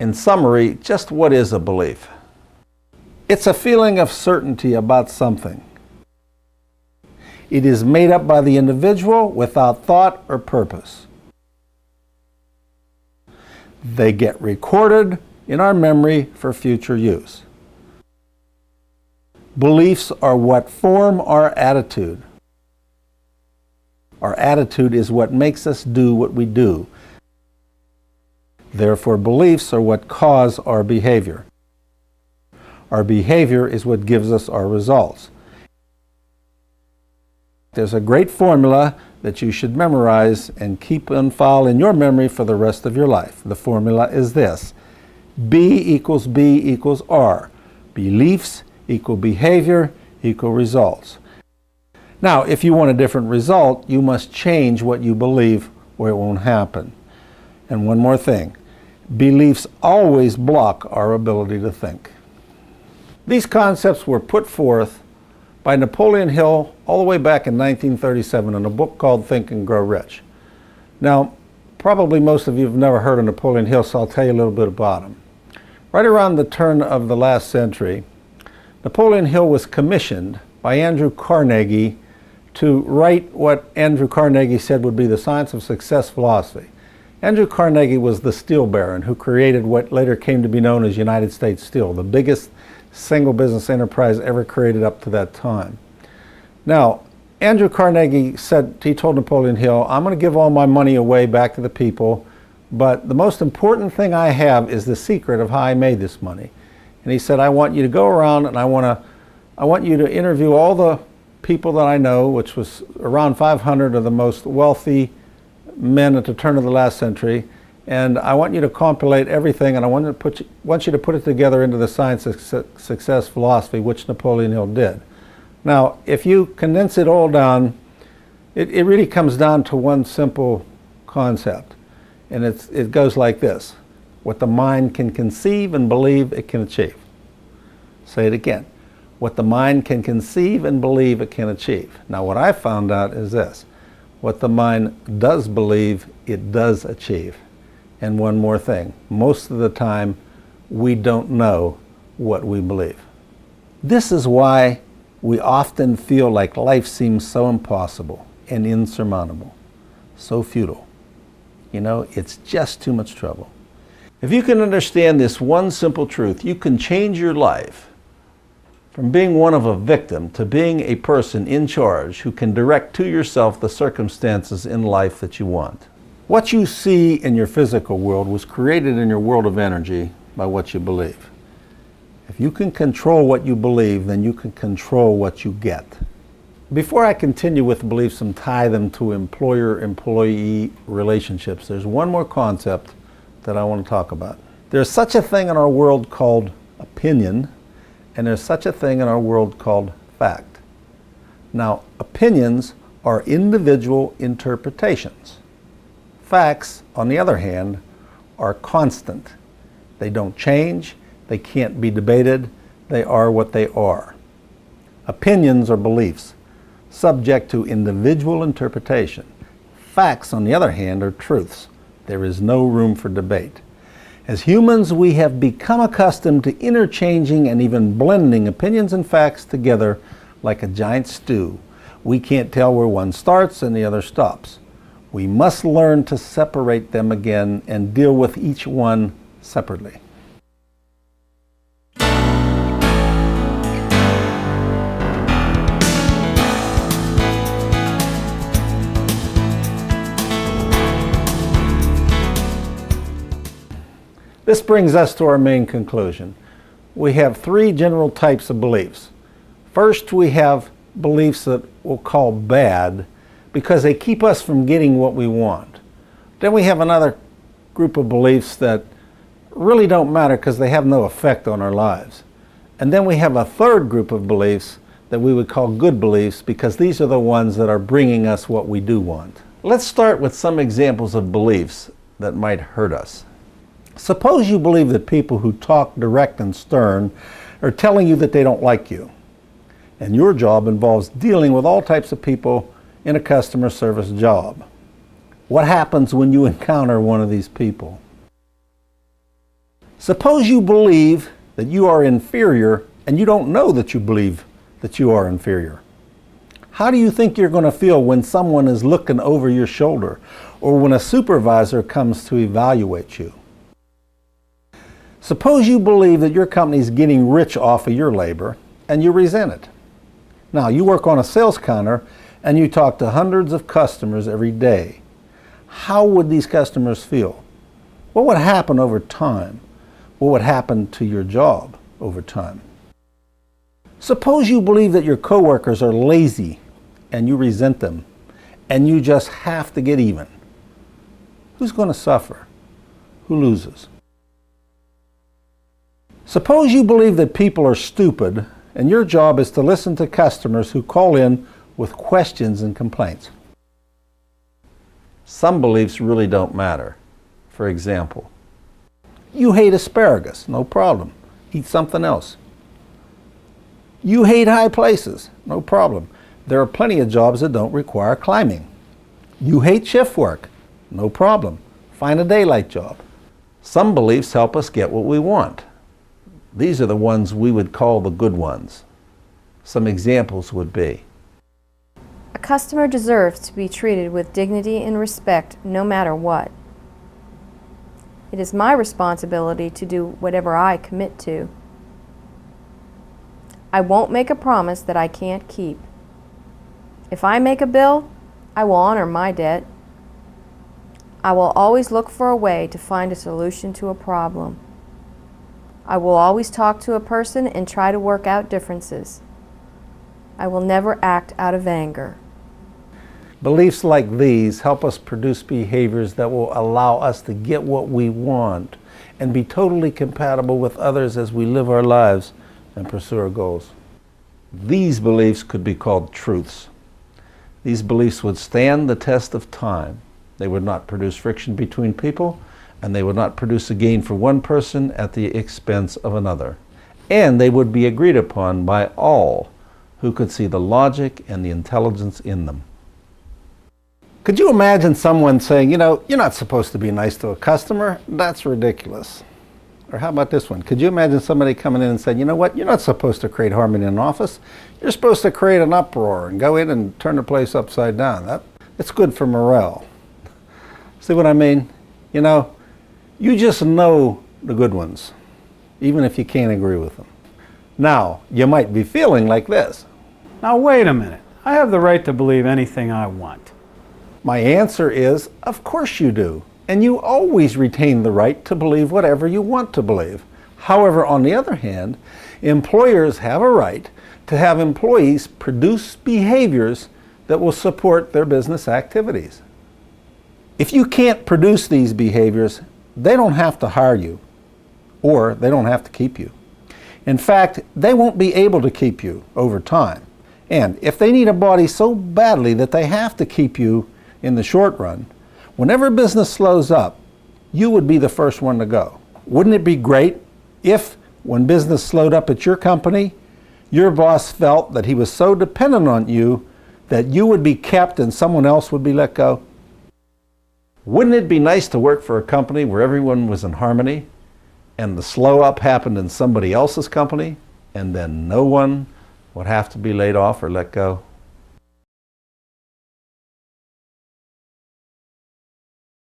In summary, just what is a belief? It's a feeling of certainty about something. It is made up by the individual without thought or purpose. They get recorded in our memory for future use. Beliefs are what form our attitude. Our attitude is what makes us do what we do. Therefore, beliefs are what cause our behavior. Our behavior is what gives us our results. There's a great formula that you should memorize and keep on file in your memory for the rest of your life. The formula is this: B equals B equals R. Beliefs equal behavior equal results. Now, if you want a different result, you must change what you believe or it won't happen. And one more thing, beliefs always block our ability to think. These concepts were put forth by Napoleon Hill all the way back in 1937 in a book called Think and Grow Rich. Now, probably most of you have never heard of Napoleon Hill, so I'll tell you a little bit about him. Right around the turn of the last century, Napoleon Hill was commissioned by Andrew Carnegie to write what Andrew Carnegie said would be the science of success philosophy. Andrew Carnegie was the steel baron who created what later came to be known as United States Steel, the biggest single business enterprise ever created up to that time. Now, Andrew Carnegie said, he told Napoleon Hill, I'm going to give all my money away back to the people, but the most important thing I have is the secret of how I made this money. And he said, I want you to go around and I want you to interview all the people that I know, which was around 500 of the most wealthy men at the turn of the last century, and I want you to compilate everything, and I want you to put it together into the science of success philosophy, which Napoleon Hill did. Now, if you condense it all down, it really comes down to one simple concept, and it goes like this: what the mind can conceive and believe it can achieve. Say it again. What the mind can conceive and believe it can achieve. Now, what I found out is this: what the mind does believe, it does achieve. And one more thing, most of the time, we don't know what we believe. This is why we often feel like life seems so impossible and insurmountable, so futile. You know, it's just too much trouble. If you can understand this one simple truth, you can change your life from being one of a victim to being a person in charge who can direct to yourself the circumstances in life that you want. What you see in your physical world was created in your world of energy by what you believe. If you can control what you believe, then you can control what you get. Before I continue with beliefs and tie them to employer-employee relationships, there's one more concept that I want to talk about. There's such a thing in our world called opinion, and there's such a thing in our world called fact. Now, opinions are individual interpretations. Facts, on the other hand, are constant. They don't change, they can't be debated, they are what they are. Opinions are beliefs, subject to individual interpretation. Facts, on the other hand, are truths. There is no room for debate. As humans, we have become accustomed to interchanging and even blending opinions and facts together like a giant stew. We can't tell where one starts and the other stops. We must learn to separate them again and deal with each one separately. This brings us to our main conclusion. We have three general types of beliefs. First, we have beliefs that we'll call bad because they keep us from getting what we want. Then we have another group of beliefs that really don't matter because they have no effect on our lives. And then we have a third group of beliefs that we would call good beliefs because these are the ones that are bringing us what we do want. Let's start with some examples of beliefs that might hurt us. Suppose you believe that people who talk direct and stern are telling you that they don't like you. And your job involves dealing with all types of people in a customer service job. What happens when you encounter one of these people? Suppose you believe that you are inferior and you don't know that you believe that you are inferior. How do you think you're going to feel when someone is looking over your shoulder or when a supervisor comes to evaluate you? Suppose you believe that your company is getting rich off of your labor and you resent it. Now, you work on a sales counter and you talk to hundreds of customers every day. How would these customers feel? What would happen over time? What would happen to your job over time? Suppose you believe that your coworkers are lazy and you resent them and you just have to get even. Who's going to suffer? Who loses? Suppose you believe that people are stupid and your job is to listen to customers who call in with questions and complaints. Some beliefs really don't matter. For example, you hate asparagus, no problem. Eat something else. You hate high places, no problem. There are plenty of jobs that don't require climbing. You hate shift work, no problem. Find a daylight job. Some beliefs help us get what we want. These are the ones we would call the good ones. Some examples would be: a customer deserves to be treated with dignity and respect no matter what. It is my responsibility to do whatever I commit to. I won't make a promise that I can't keep. If I make a bill, I will honor my debt. I will always look for a way to find a solution to a problem. I will always talk to a person and try to work out differences. I will never act out of anger. Beliefs like these help us produce behaviors that will allow us to get what we want and be totally compatible with others as we live our lives and pursue our goals. These beliefs could be called truths. These beliefs would stand the test of time. They would not produce friction between people, and they would not produce a gain for one person at the expense of another. And they would be agreed upon by all who could see the logic and the intelligence in them. Could you imagine someone saying, you're not supposed to be nice to a customer? That's ridiculous. Or how about this one? Could you imagine somebody coming in and saying, you're not supposed to create harmony in an office. You're supposed to create an uproar and go in and turn the place upside down. It's good for morale. See what I mean? You just know the good ones, even if you can't agree with them. Now, you might be feeling like this. Now wait a minute. I have the right to believe anything I want. My answer is, of course you do. And you always retain the right to believe whatever you want to believe. However, on the other hand, employers have a right to have employees produce behaviors that will support their business activities. If you can't produce these behaviors, they don't have to hire you, or they don't have to keep you. In fact, they won't be able to keep you over time. And if they need a body so badly that they have to keep you in the short run, whenever business slows up, you would be the first one to go. Wouldn't it be great if, when business slowed up at your company, your boss felt that he was so dependent on you that you would be kept and someone else would be let go? Wouldn't it be nice to work for a company where everyone was in harmony and the slow up happened in somebody else's company and then no one would have to be laid off or let go?